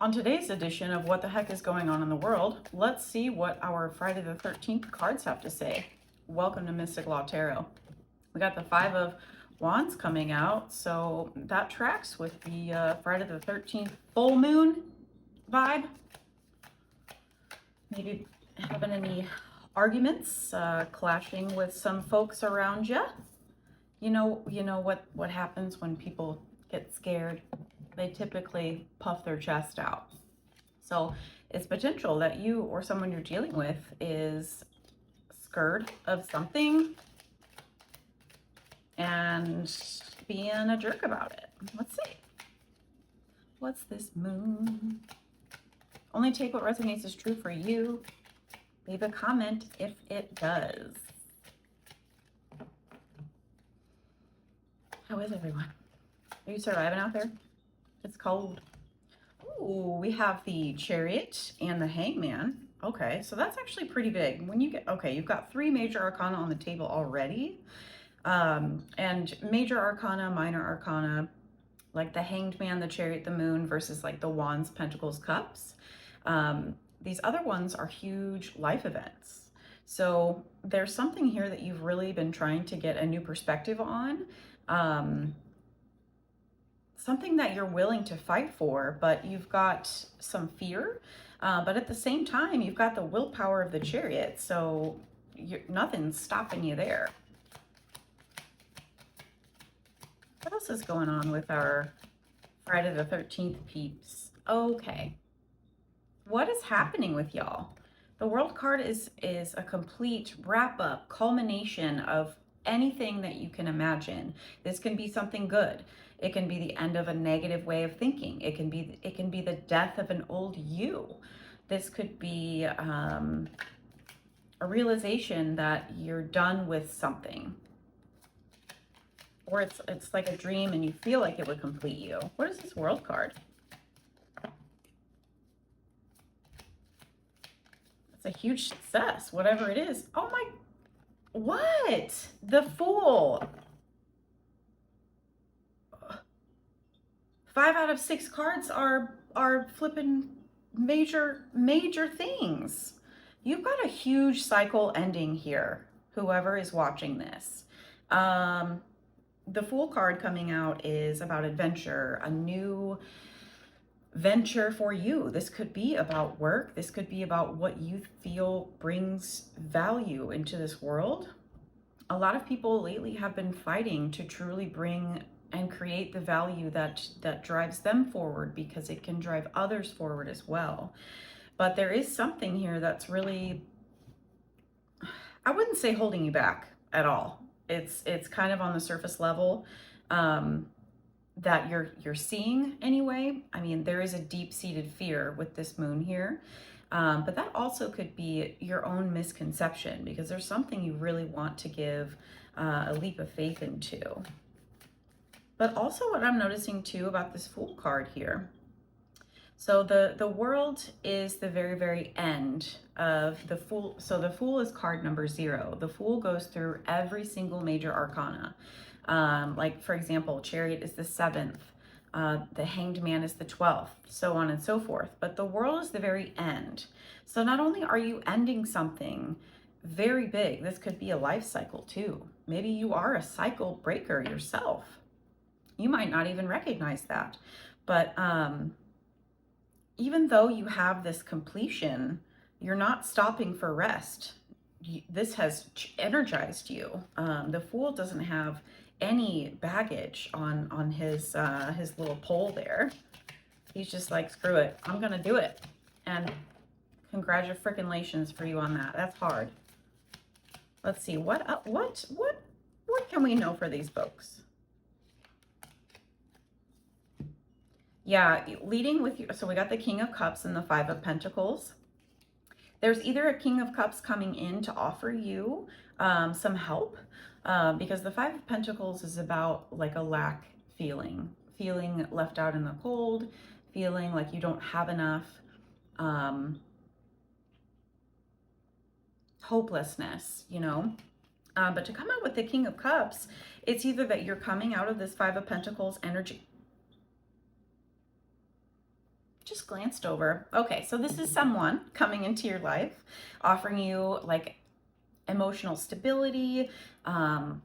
On today's edition of What the Heck is Going On in the World, let's see what our Friday the 13th cards have to say. Welcome to Mystic Law Tarot. We got the Five of Wands coming out, so that tracks with the Friday the 13th full moon vibe. Maybe having any arguments, clashing with some folks around you. You know what happens when people get scared? They typically puff their chest out. So it's potential that you or someone you're dealing with is scared of something and being a jerk about it. Let's see. What's this moon? Only take what resonates as true for you. Leave a comment if it does. How is everyone? Are you surviving out there? It's cold. Ooh, we have the Chariot and the Hangman. Okay, so that's actually pretty big. When you get, okay, you've got 3 major arcana on the table already. And major arcana, minor arcana, like the Hanged Man, the Chariot, the Moon versus like the Wands, Pentacles, Cups. These other ones are huge life events. So there's something here that you've really been trying to get a new perspective on. Something that you're willing to fight for, but you've got some fear. But at the same time, you've got the willpower of the Chariot, so nothing's stopping you there. What else is going on with our Friday the 13th peeps? Okay. What is happening with y'all? The World card is a complete wrap-up, culmination of anything that you can imagine. This can be something good. It can be the end of a negative way of thinking. It can be the death of an old you. This could be a realization that you're done with something. Or it's like a dream and you feel like it would complete you. What is this World card? It's a huge success, whatever it is. Oh my, what? The Fool. 5 out of 6 cards are flipping major things. You've got a huge cycle ending here, whoever is watching this. The Fool card coming out is about adventure, a new venture for you. This could be about work. This could be about what you feel brings value into this world. A lot of people lately have been fighting to truly bring and create the value that drives them forward, because it can drive others forward as well. But there is something here that's really, I wouldn't say holding you back at all. It's kind of on the surface level that you're seeing anyway. I mean, there is a deep-seated fear with this moon here. But that also could be your own misconception, because there's something you really want to give a leap of faith into. But also what I'm noticing too about this Fool card here. So the World is the very, very end of the Fool. So the Fool is card number 0. The Fool goes through every single major arcana. Like for example, Chariot is the 7th. The Hanged Man is the 12th, so on and so forth. But the World is the very end. So not only are you ending something very big, this could be a life cycle too. Maybe you are a cycle breaker yourself. You might not even recognize that. But even though you have this completion, you're not stopping for rest. This has energized you. The Fool doesn't have any baggage on his little pole there. He's just like, screw it, I'm gonna do it. And congratulations for you on that. That's hard. Let's see, what can we know for these folks? Yeah, leading with you. So we got the King of Cups and the 5 of Pentacles. There's either a King of Cups coming in to offer you some help, because the 5 of Pentacles is about like a lack feeling left out in the cold, feeling like you don't have enough, hopelessness, you know. But to come out with the King of Cups, it's either that you're coming out of this 5 of Pentacles energy just glanced over. Okay, so this is someone coming into your life, offering you like emotional stability.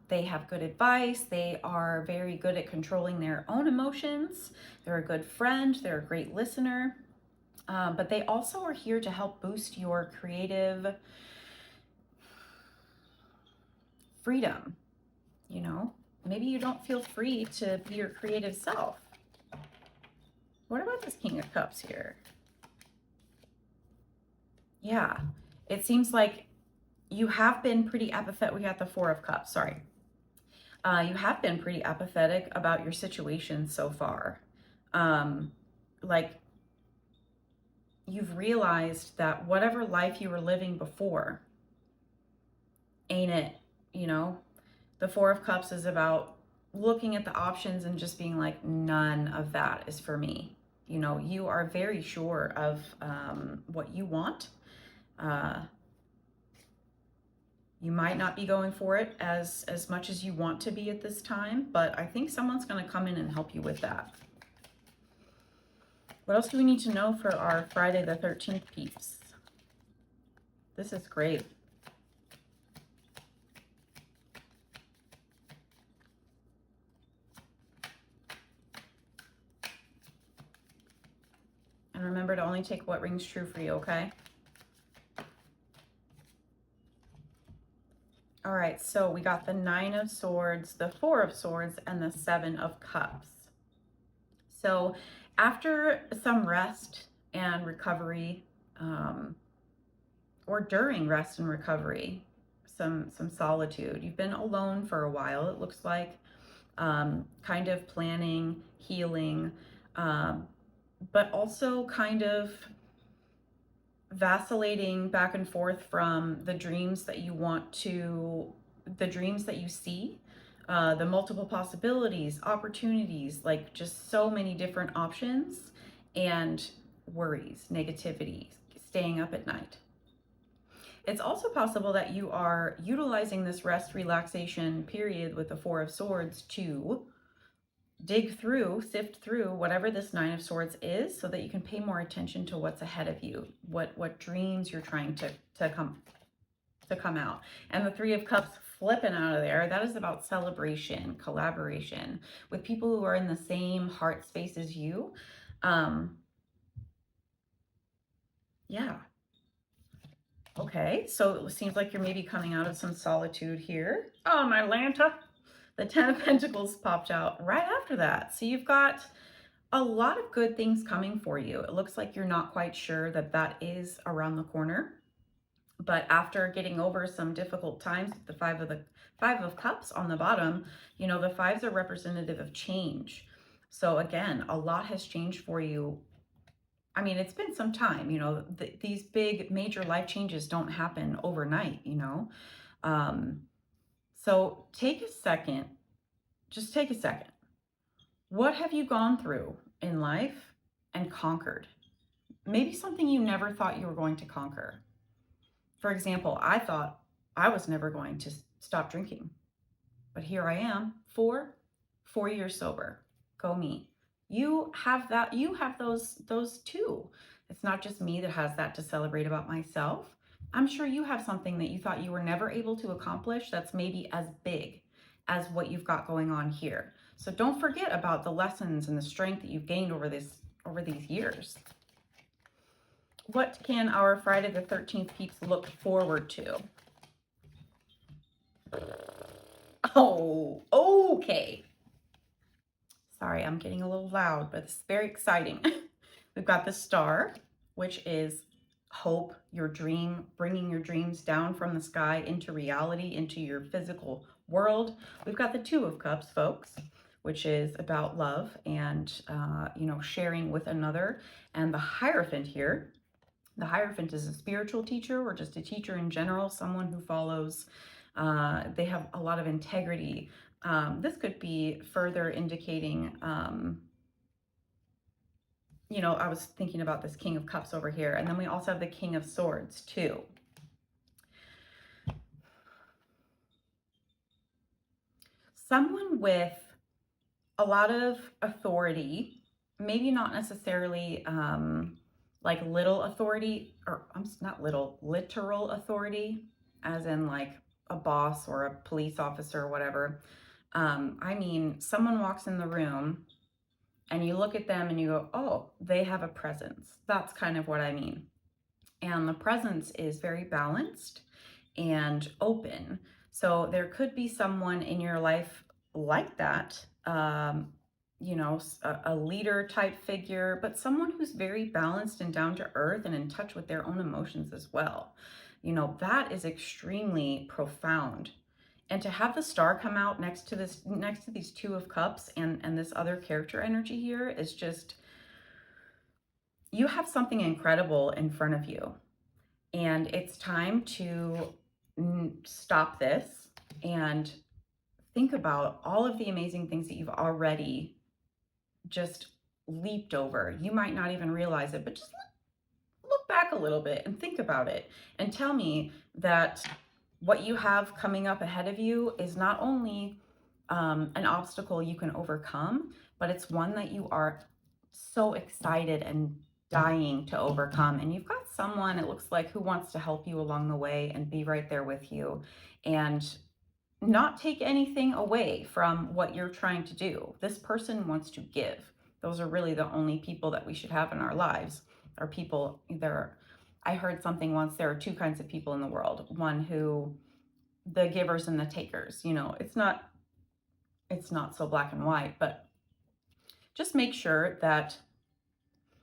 They have good advice. They are very good at controlling their own emotions. They're a good friend. They're a great listener. But they also are here to help boost your creative freedom. You know, maybe you don't feel free to be your creative self. What about this King of Cups here? Yeah, it seems like you have been pretty apathetic. We got the Four of Cups, sorry. You have been pretty apathetic about your situation so far. Like you've realized that whatever life you were living before ain't it, you know? The Four of Cups is about looking at the options and just being like, none of that is for me. You know, you are very sure of what you want. You might not be going for it as much as you want to be at this time, but I think someone's going to come in and help you with that. What else do we need to know for our Friday the 13th peeps? This is great. And remember to only take what rings true for you, okay? All right, so we got the Nine of Swords, the Four of Swords, and the Seven of Cups. So after some rest and recovery, or during rest and recovery, some solitude, you've been alone for a while, it looks like, kind of planning, healing, but also kind of vacillating back and forth from the dreams that you want to, the dreams that you see, the multiple possibilities, opportunities, like just so many different options, and worries, negativity, staying up at night. It's also possible that you are utilizing this rest relaxation period with the Four of Swords to dig through, sift through whatever this Nine of Swords is, so that you can pay more attention to what's ahead of you, what dreams you're trying to come out. And the Three of Cups flipping out of there, that is about celebration, collaboration with people who are in the same heart space as you. Yeah. Okay, so it seems like you're maybe coming out of some solitude here. Oh, my Lanta. The Ten of Pentacles popped out right after that. So you've got a lot of good things coming for you. It looks like you're not quite sure that that is around the corner. But after getting over some difficult times with the Five of Cups on the bottom, you know, the fives are representative of change. So again, a lot has changed for you. I mean, it's been some time, you know, these big major life changes don't happen overnight, you know. So take a second, just take a second. What have you gone through in life and conquered? Maybe something you never thought you were going to conquer. For example, I thought I was never going to stop drinking, but here I am, 4 years sober. Go me. You have that, you have those too. It's not just me that has that to celebrate about myself. I'm sure you have something that you thought you were never able to accomplish that's maybe as big as what you've got going on here. So don't forget about the lessons and the strength that you've gained over these years. What can our Friday the 13th peeps look forward to? Oh, okay. Sorry, I'm getting a little loud, but it's very exciting. We've got the Star, which is hope, your dream, bringing your dreams down from the sky into reality, into your physical world. We've got the Two of Cups, folks, which is about love and, you know, sharing with another. And the Hierophant here, the Hierophant is a spiritual teacher or just a teacher in general, someone who follows, they have a lot of integrity. This could be further indicating, you know, I was thinking about this King of Cups over here. And then we also have the King of Swords too. Someone with a lot of authority maybe not necessarily like little authority, or not little, literal authority, as in like a boss or a police officer or whatever. I mean, someone walks in the room and you look at them and you go, oh, they have a presence. That's kind of what I mean. And the presence is very balanced and open. So there could be someone in your life like that, a leader type figure, but someone who's very balanced and down to earth and in touch with their own emotions as well. That is extremely profound. And to have the star come out next to these two of cups and this other character energy here is just, you have something incredible in front of you. And it's time to stop this and think about all of the amazing things that you've already just leaped over. You might not even realize it, but just look back a little bit and think about it and tell me that what you have coming up ahead of you is not only an obstacle you can overcome, but it's one that you are so excited and dying to overcome. And you've got someone, it looks like, who wants to help you along the way and be right there with you and not take anything away from what you're trying to do. This person wants to give. Those are really the only people that we should have in our lives, are people either, I heard something once, there are two kinds of people in the world. One who, the givers and the takers. It's not so black and white, but just make sure that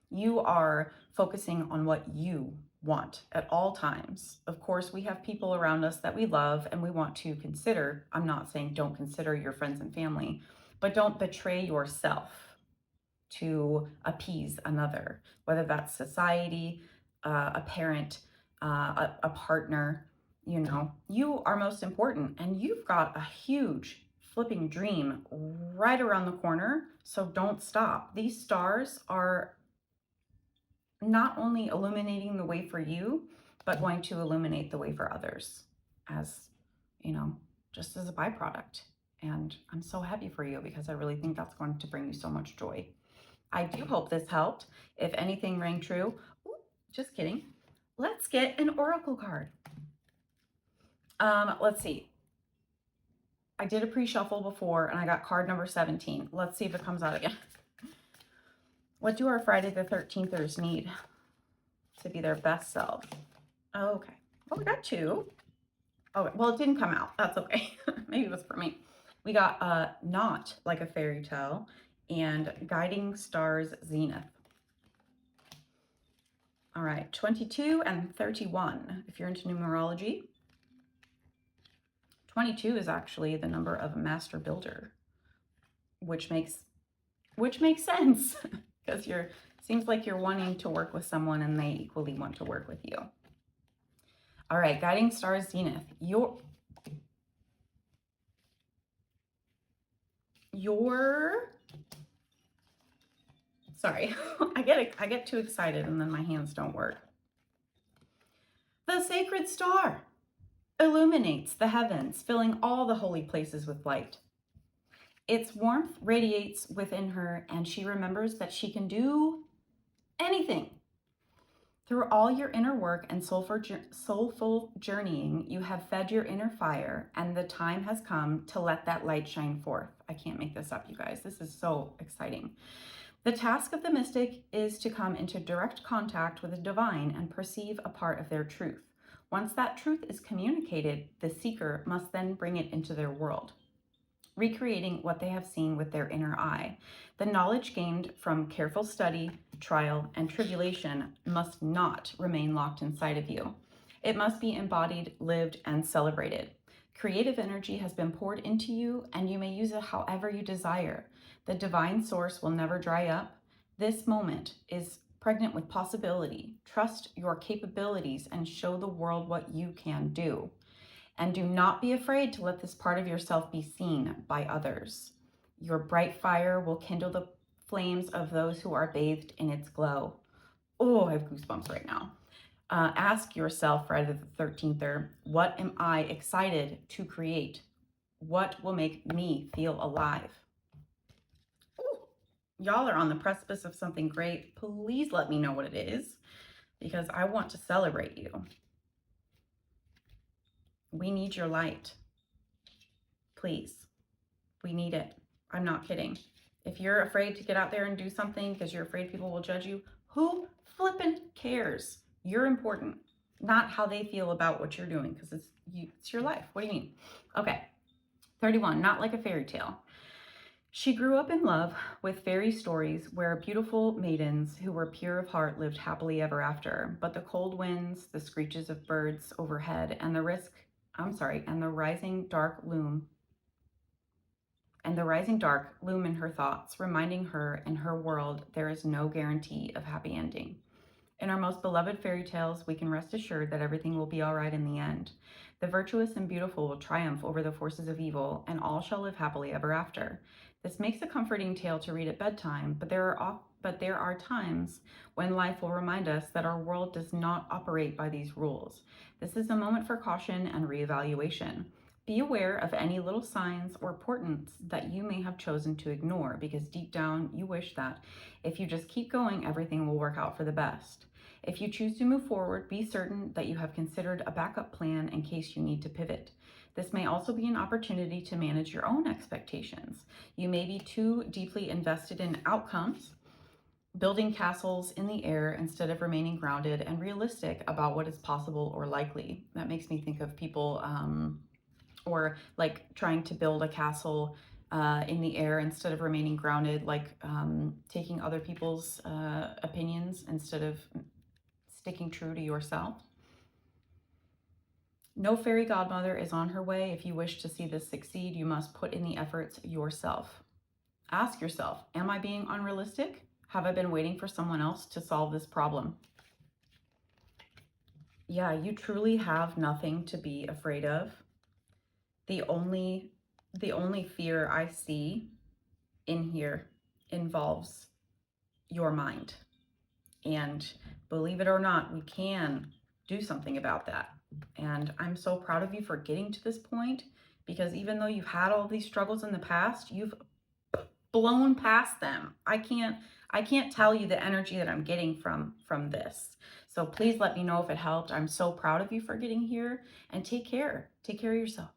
you are focusing on what you want at all times. Of course, we have people around us that we love and we want to consider. I'm not saying don't consider your friends and family, but don't betray yourself to appease another, whether that's society, a parent, a partner. You are most important, and you've got a huge flipping dream right around the corner. So don't stop. These stars are not only illuminating the way for you, but going to illuminate the way for others, as just as a byproduct. And I'm so happy for you, because I really think that's going to bring you so much joy. I do hope this helped. If anything rang true, just kidding. Let's get an oracle card. Let's see. I did a pre-shuffle before and I got card number 17. Let's see if it comes out again. What do our Friday the 13thers need to be their best self? Okay. Oh, we got two. Oh, well, it didn't come out. That's okay. Maybe it was for me. We got Not Like a Fairy Tale and Guiding Stars Zenith. All right, 22 and 31, if you're into numerology. 22 is actually the number of a master builder, which makes sense, because seems like you're wanting to work with someone and they equally want to work with you. All right, Guiding Stars Zenith. Your sorry, I get too excited and then my hands don't work. The sacred star illuminates the heavens, filling all the holy places with light. Its warmth radiates within her, and she remembers that she can do anything. Through all your inner work and soulful journeying, you have fed your inner fire, and the time has come to let that light shine forth. I can't make this up, you guys. This is so exciting. The task of the mystic is to come into direct contact with the divine and perceive a part of their truth. Once that truth is communicated, the seeker must then bring it into their world, recreating what they have seen with their inner eye. The knowledge gained from careful study, trial, and tribulation must not remain locked inside of you. It must be embodied, lived, and celebrated. Creative energy has been poured into you, and you may use it however you desire. The divine source will never dry up. This moment is pregnant with possibility. Trust your capabilities and show the world what you can do. And do not be afraid to let this part of yourself be seen by others. Your bright fire will kindle the flames of those who are bathed in its glow. Oh, I have goosebumps right now. Ask yourself, Friday the 13th, what am I excited to create? What will make me feel alive? Ooh, Y'all are on the precipice of something great. Please let me know what it is, because I want to celebrate you. We need your light. Please. We need it. I'm not kidding. If you're afraid to get out there and do something because you're afraid people will judge you, who flippin' cares? You're important, not how they feel about what you're doing, because it's your life. What do you mean? Okay. 31, not like a fairy tale. She grew up in love with fairy stories where beautiful maidens who were pure of heart lived happily ever after. But the cold winds, the screeches of birds overhead, and the rising dark loom in her thoughts, reminding her in her world there is no guarantee of happy ending. In our most beloved fairy tales, we can rest assured that everything will be all right in the end. The virtuous and beautiful will triumph over the forces of evil, and all shall live happily ever after. This makes a comforting tale to read at bedtime, but there are times when life will remind us that our world does not operate by these rules. This is a moment for caution and reevaluation. Be aware of any little signs or portents that you may have chosen to ignore, because deep down you wish that if you just keep going, everything will work out for the best. If you choose to move forward, be certain that you have considered a backup plan in case you need to pivot. This may also be an opportunity to manage your own expectations. You may be too deeply invested in outcomes, building castles in the air instead of remaining grounded and realistic about what is possible or likely. That makes me think of people or like trying to build a castle in the air instead of remaining grounded, like taking other people's opinions instead of sticking true to yourself. No fairy godmother is on her way. If you wish to see this succeed, you must put in the efforts yourself. Ask yourself, am I being unrealistic? Have I been waiting for someone else to solve this problem? Yeah, you truly have nothing to be afraid of. The only fear I see in here involves your mind. And believe it or not, we can do something about that. And I'm so proud of you for getting to this point, because even though you've had all these struggles in the past, you've blown past them. I can't tell you the energy that I'm getting from this. So please let me know if it helped. I'm so proud of you for getting here, and take care. Take care of yourself.